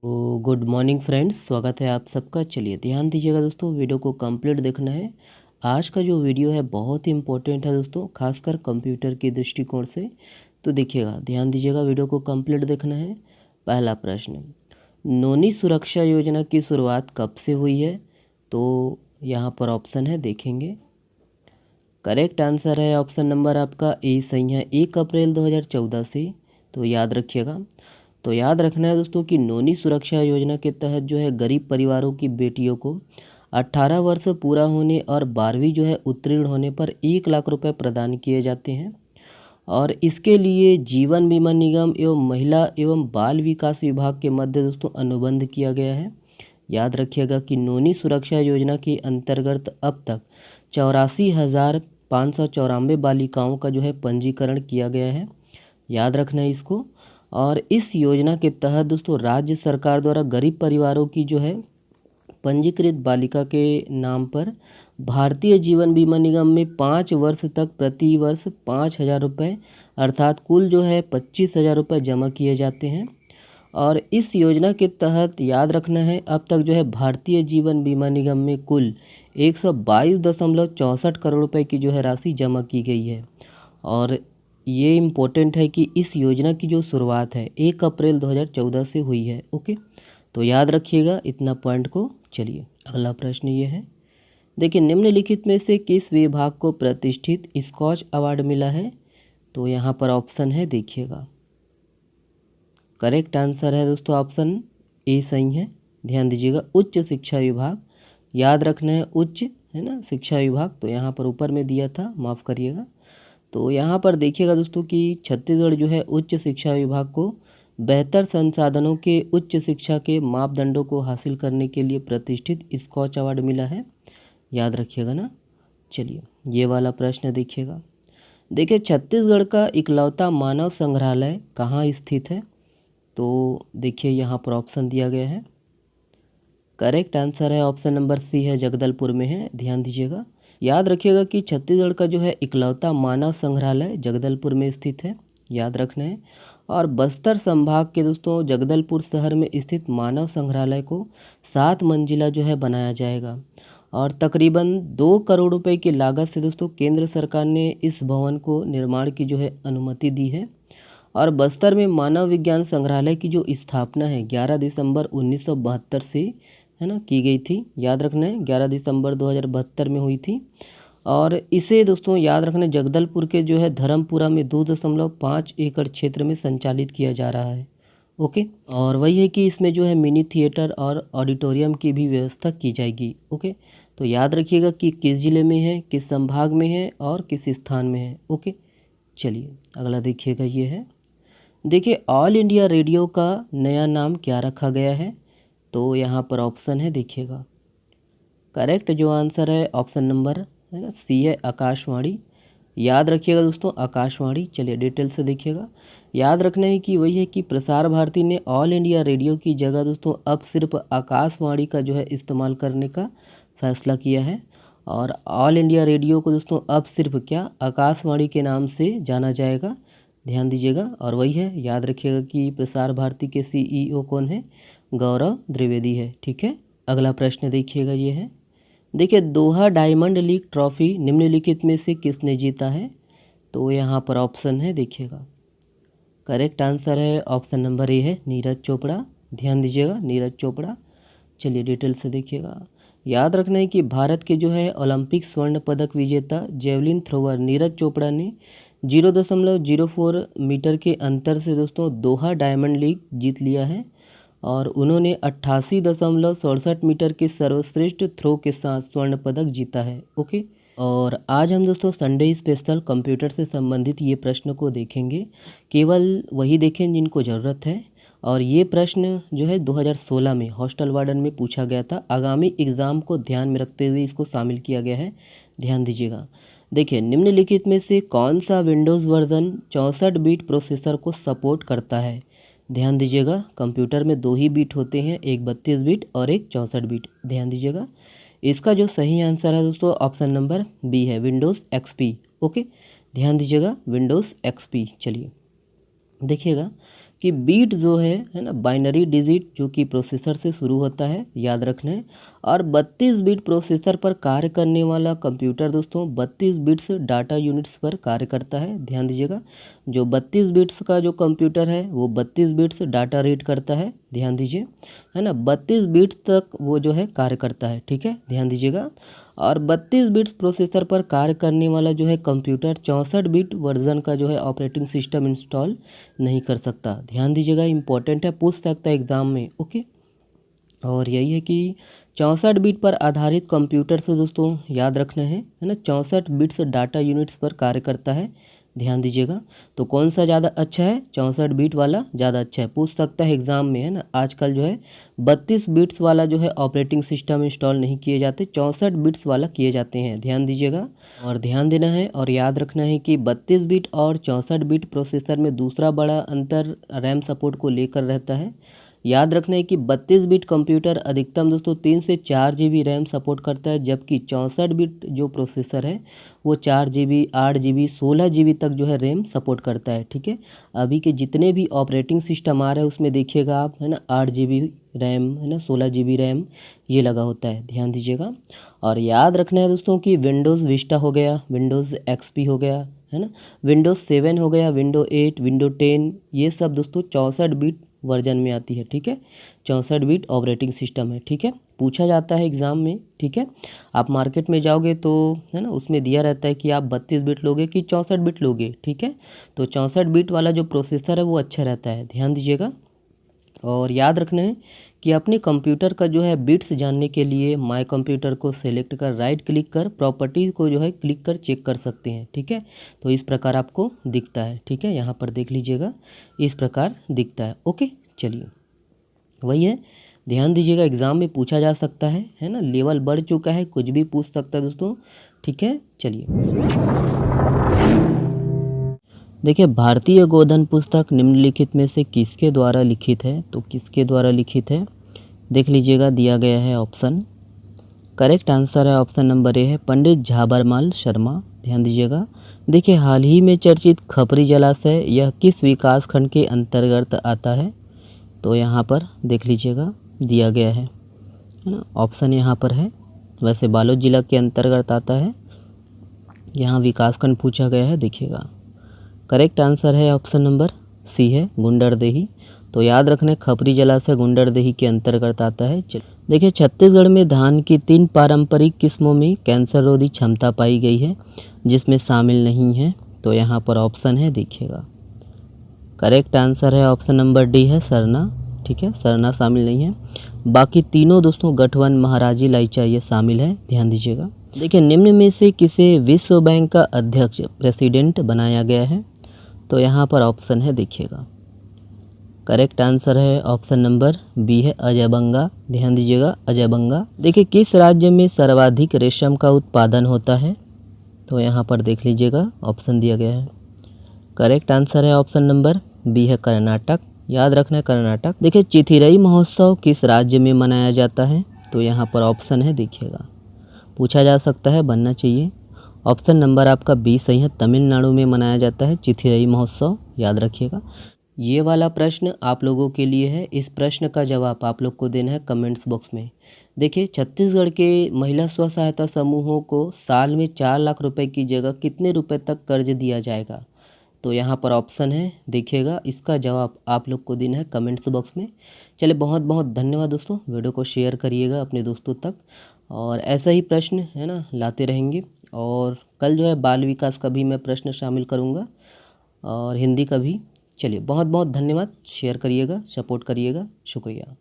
तो good morning friends, स्वागत है आप सबका। चलिए ध्यान दीजिएगा दोस्तों, वीडियो को कंप्लीट देखना है। आज का जो वीडियो है बहुत ही इम्पोर्टेंट है दोस्तों, खासकर कंप्यूटर के दृष्टिकोण से। तो देखिएगा, ध्यान दीजिएगा, वीडियो को कंप्लीट देखना है। पहला प्रश्न, नोनी सुरक्षा योजना की शुरुआत कब से हुई है? तो यहाँ पर ऑप्शन है, देखेंगे। करेक्ट आंसर है ऑप्शन नंबर आपका ए सही है, 1 अप्रैल 2014 से। तो याद रखिएगा। तो याद रखना है दोस्तों कि नोनी सुरक्षा योजना के तहत जो है गरीब परिवारों की बेटियों को 18 वर्ष पूरा होने और 12वीं जो है उत्तीर्ण होने पर 1 लाख रुपए प्रदान किए जाते हैं। और इसके लिए जीवन बीमा निगम एवं महिला एवं बाल विकास विभाग के मध्य दोस्तों अनुबंध किया गया है। याद रखिएगा कि नोनी सुरक्षा योजना के अंतर्गत अब तक 84,594 बालिकाओं का जो है पंजीकरण किया गया है। याद रखना है इसको। और इस योजना के तहत दोस्तों राज्य सरकार द्वारा गरीब परिवारों की जो है पंजीकृत बालिका के नाम पर भारतीय जीवन बीमा निगम में 5 वर्ष तक प्रति वर्ष 5,000 रुपये अर्थात कुल जो है 25,000 रुपये जमा किए जाते हैं। और इस योजना के तहत याद रखना है, अब तक जो है भारतीय जीवन बीमा निगम में कुल 122.64 करोड़ रुपए की जो है राशि जमा की गई है। और ये इम्पोर्टेंट है कि इस योजना की जो शुरुआत है 1 अप्रैल 2014 से हुई है। ओके, तो याद रखिएगा इतना पॉइंट को। चलिए अगला प्रश्न ये है, देखिए, निम्नलिखित में से किस विभाग को प्रतिष्ठित स्कॉच अवार्ड मिला है? तो यहाँ पर ऑप्शन है, देखिएगा। करेक्ट आंसर है दोस्तों ऑप्शन ए सही है। ध्यान दीजिएगा, उच्च शिक्षा विभाग। याद रखना है, उच्च है ना शिक्षा विभाग। तो यहाँ पर ऊपर में दिया था, माफ़ करिएगा। तो यहाँ पर देखिएगा दोस्तों कि छत्तीसगढ़ जो है उच्च शिक्षा विभाग को बेहतर संसाधनों के उच्च शिक्षा के मापदंडों को हासिल करने के लिए प्रतिष्ठित स्कॉच अवार्ड मिला है। याद रखिएगा ना। चलिए ये वाला प्रश्न देखिएगा। देखिए, छत्तीसगढ़ का इकलौता मानव संग्रहालय कहाँ स्थित है? तो देखिए यहाँ पर ऑप्शन दिया गया है। करेक्ट आंसर है ऑप्शन नंबर सी है, जगदलपुर में है। ध्यान दीजिएगा। याद रखिएगा कि छत्तीसगढ़ का जो है इकलौता मानव संग्रहालय जगदलपुर में स्थित है। याद रखना है। और बस्तर संभाग के दोस्तों जगदलपुर शहर में स्थित मानव संग्रहालय को 7 मंजिला जो है बनाया जाएगा। और तकरीबन 2 करोड़ रुपए की लागत से दोस्तों केंद्र सरकार ने इस भवन को निर्माण की जो है अनुमति दी है। और बस्तर में मानव विज्ञान संग्रहालय की जो स्थापना है 11 दिसंबर 1972 से है ना की गई थी। याद रखना है 11 दिसंबर 2072 में हुई थी। और इसे दोस्तों याद रखना, जगदलपुर के जो है धर्मपुरा में 2.5 एकड़ क्षेत्र में संचालित किया जा रहा है। ओके, और वही है कि इसमें जो है मिनी थिएटर और ऑडिटोरियम की भी व्यवस्था की जाएगी। ओके, तो याद रखिएगा कि किस जिले में है, किस संभाग में है और किस स्थान में है। ओके, चलिए अगला देखिएगा, ये है। देखिए, ऑल इंडिया रेडियो का नया नाम क्या रखा गया है? तो यहाँ पर ऑप्शन है, देखिएगा। करेक्ट जो आंसर है ऑप्शन नंबर है ना सी है, आकाशवाणी। याद रखिएगा दोस्तों, आकाशवाणी। चलिए डिटेल से देखिएगा। याद रखना है कि वही है कि प्रसार भारती ने ऑल इंडिया रेडियो की जगह दोस्तों अब सिर्फ आकाशवाणी का जो है इस्तेमाल करने का फैसला किया है। और ऑल इंडिया रेडियो को दोस्तों अब सिर्फ क्या, आकाशवाणी के नाम से जाना जाएगा। ध्यान दीजिएगा। और वही है, याद रखिएगा कि प्रसार भारती के सीईओ कौन है? गौरव द्विवेदी है। ठीक है, अगला प्रश्न देखिएगा, ये है। देखिए, दोहा डायमंड लीग ट्रॉफी निम्नलिखित में से किसने जीता है? तो यहाँ पर ऑप्शन है, देखिएगा। करेक्ट आंसर है ऑप्शन नंबर ए है, नीरज चोपड़ा। ध्यान दीजिएगा, नीरज चोपड़ा। चलिए डिटेल से देखिएगा। याद रखना है कि भारत के जो है ओलंपिक स्वर्ण पदक विजेता जेवलिन थ्रोवर नीरज चोपड़ा ने 0.04 मीटर के अंतर से दोस्तों दोहा डायमंड लीग जीत लिया है। और उन्होंने 88.67 मीटर के सर्वश्रेष्ठ थ्रो के साथ स्वर्ण पदक जीता है। ओके, और आज हम दोस्तों संडे स्पेशल कंप्यूटर से संबंधित ये प्रश्न को देखेंगे। केवल वही देखें जिनको ज़रूरत है। और ये प्रश्न जो है 2016 में हॉस्टल वार्डन में पूछा गया था। आगामी एग्ज़ाम को ध्यान में रखते हुए इसको शामिल किया गया है। ध्यान दीजिएगा। देखिए, निम्नलिखित में से कौन सा विंडोज़ वर्जन 64 बीट प्रोसेसर को सपोर्ट करता है? ध्यान दीजिएगा, कंप्यूटर में 2 ही बीट होते हैं, एक 32 बीट और एक 64 बीट। ध्यान दीजिएगा। इसका जो सही आंसर है दोस्तों ऑप्शन नंबर बी है, विंडोज़ एक्सपी। ओके, ध्यान दीजिएगा, विंडोज़ एक्सपी। चलिए देखिएगा कि बीट जो है ना, बाइनरी डिजिट जो कि प्रोसेसर से शुरू होता है, याद रखना है। और 32 बिट प्रोसेसर पर कार्य करने वाला कंप्यूटर दोस्तों 32 बिट्स डाटा यूनिट्स पर कार्य करता है, ध्यान दीजिएगा। जो 32 बिट्स का जो कंप्यूटर है वो 32 बिट्स डाटा रीड करता है, ध्यान दीजिए, है ना। 32 बिट्स तक वो जो है कार्य करता है, ठीक है, ध्यान दीजिएगा। और 32 बिट्स प्रोसेसर पर कार्य करने वाला जो है कंप्यूटर 64 बिट वर्जन का जो है ऑपरेटिंग सिस्टम इंस्टॉल नहीं कर सकता, ध्यान दीजिएगा, इंपॉर्टेंट है, पूछ सकता है एग्ज़ाम में, ओके। और यही है कि 64 बिट पर आधारित कंप्यूटर से दोस्तों याद रखना है ना, 64 बिट्स डाटा यूनिट्स पर कार्य करता है, ध्यान दीजिएगा। तो कौन सा ज़्यादा अच्छा है, 64 बिट वाला ज़्यादा अच्छा है, पूछ सकता है एग्ज़ाम में, है ना। आजकल जो है 32 बिट्स वाला जो है ऑपरेटिंग सिस्टम इंस्टॉल नहीं किए जाते, 64 बिट्स वाला किए जाते हैं, ध्यान दीजिएगा। और ध्यान देना है और याद रखना है कि 32 बिट और 64 बिट प्रोसेसर में दूसरा बड़ा अंतर रैम सपोर्ट को लेकर रहता है। याद रखना है कि 32 बिट कंप्यूटर अधिकतम दोस्तों 3 से 4 GB रैम सपोर्ट करता है, जबकि 64 बिट जो प्रोसेसर है वो 4 GB 8 GB 16 GB तक जो है रैम सपोर्ट करता है, ठीक है। अभी के जितने भी ऑपरेटिंग सिस्टम आ रहे हैं उसमें देखिएगा आप, है ना, 8 GB रैम, है ना, 16 GB रैम ये लगा होता है, ध्यान दीजिएगा। और याद रखना है दोस्तों कि विंडोज़ विस्टा हो गया, विंडोज़ XP हो गया, है ना, विंडोज़ 7 हो गया, विंडो 8, विंडो 10, ये सब दोस्तों 64 बिट वर्जन में आती है, ठीक है, 64 बिट ऑपरेटिंग सिस्टम है, ठीक है, पूछा जाता है एग्ज़ाम में, ठीक है। आप मार्केट में जाओगे तो, है ना, उसमें दिया रहता है कि आप 32 बिट लोगे कि 64 बिट लोगे, ठीक है। तो 64 बिट वाला जो प्रोसेसर है वो अच्छा रहता है, ध्यान दीजिएगा। और याद रखना है कि अपने कंप्यूटर का जो है बिट्स जानने के लिए माय कंप्यूटर को सेलेक्ट कर राइट क्लिक कर प्रॉपर्टीज़ को जो है क्लिक कर चेक कर सकते हैं, ठीक है। तो इस प्रकार आपको दिखता है, ठीक है, यहाँ पर देख लीजिएगा, इस प्रकार दिखता है, ओके। चलिए, वही है, ध्यान दीजिएगा, एग्ज़ाम में पूछा जा सकता है ना, लेवल बढ़ चुका है, कुछ भी पूछ सकता है दोस्तों, ठीक है। चलिए, देखिए, भारतीय गोधन पुस्तक निम्नलिखित में से किसके द्वारा लिखित है, तो किसके द्वारा लिखित है देख लीजिएगा, दिया गया है ऑप्शन। करेक्ट आंसर है ऑप्शन नंबर ए है पंडित झाबरमाल शर्मा, ध्यान दीजिएगा। देखिए, हाल ही में चर्चित खपरी जलाशय यह किस विकास खंड के अंतर्गत आता है, तो यहाँ पर देख लीजिएगा दिया गया है ना, ऑप्शन यहाँ पर है। वैसे बालोद जिला के अंतर्गत आता है, यहाँ विकासखंड पूछा गया है, देखिएगा। करेक्ट आंसर है ऑप्शन नंबर सी है गुंडरदेही। तो याद रखना, खपरी जलाशय गुंडरदेही के अंतर्गत आता है। देखिए, छत्तीसगढ़ में धान की 3 पारंपरिक किस्मों में कैंसर रोधी क्षमता पाई गई है, जिसमें शामिल नहीं है, तो यहाँ पर ऑप्शन है, देखिएगा। करेक्ट आंसर है ऑप्शन नंबर डी है सरना, ठीक है, सरना शामिल नहीं है। बाकी तीनों दोस्तों गठवन महाराजी लाइचा ये शामिल है, ध्यान दीजिएगा। देखिए, निम्न में से किसे विश्व बैंक का अध्यक्ष प्रेसिडेंट बनाया गया है, तो यहाँ पर ऑप्शन है, देखिएगा। करेक्ट आंसर है ऑप्शन नंबर बी है अजय बंगा, ध्यान दीजिएगा, अजय बंगा। देखिए, किस राज्य में सर्वाधिक रेशम का उत्पादन होता है, तो यहाँ पर देख लीजिएगा, ऑप्शन दिया गया है। करेक्ट आंसर है ऑप्शन नंबर बी है कर्नाटक, याद रखना है कर्नाटक। देखिए, चिथिरई महोत्सव किस राज्य में मनाया जाता है, तो यहाँ पर ऑप्शन है, देखिएगा, पूछा जा सकता है, बनना चाहिए। ऑप्शन नंबर आपका बी सही है, तमिलनाडु में मनाया जाता है चिथिरई महोत्सव, याद रखिएगा। ये वाला प्रश्न आप लोगों के लिए है, इस प्रश्न का जवाब आप लोग को देना है कमेंट्स बॉक्स में। देखिए, छत्तीसगढ़ के महिला स्व सहायता समूहों को साल में 4 लाख रुपए की जगह कितने रुपए तक कर्ज दिया जाएगा, तो यहाँ पर ऑप्शन है, देखिएगा, इसका जवाब आप लोग को देना है कमेंट्स बॉक्स में। चलिए, बहुत बहुत धन्यवाद दोस्तों, वीडियो को शेयर करिएगा अपने दोस्तों तक, और ऐसा ही प्रश्न, है ना, लाते रहेंगे। और कल जो है बाल विकास का भी मैं प्रश्न शामिल करूँगा और हिंदी का भी। चलिए, बहुत बहुत धन्यवाद, शेयर करिएगा, सपोर्ट करिएगा, शुक्रिया।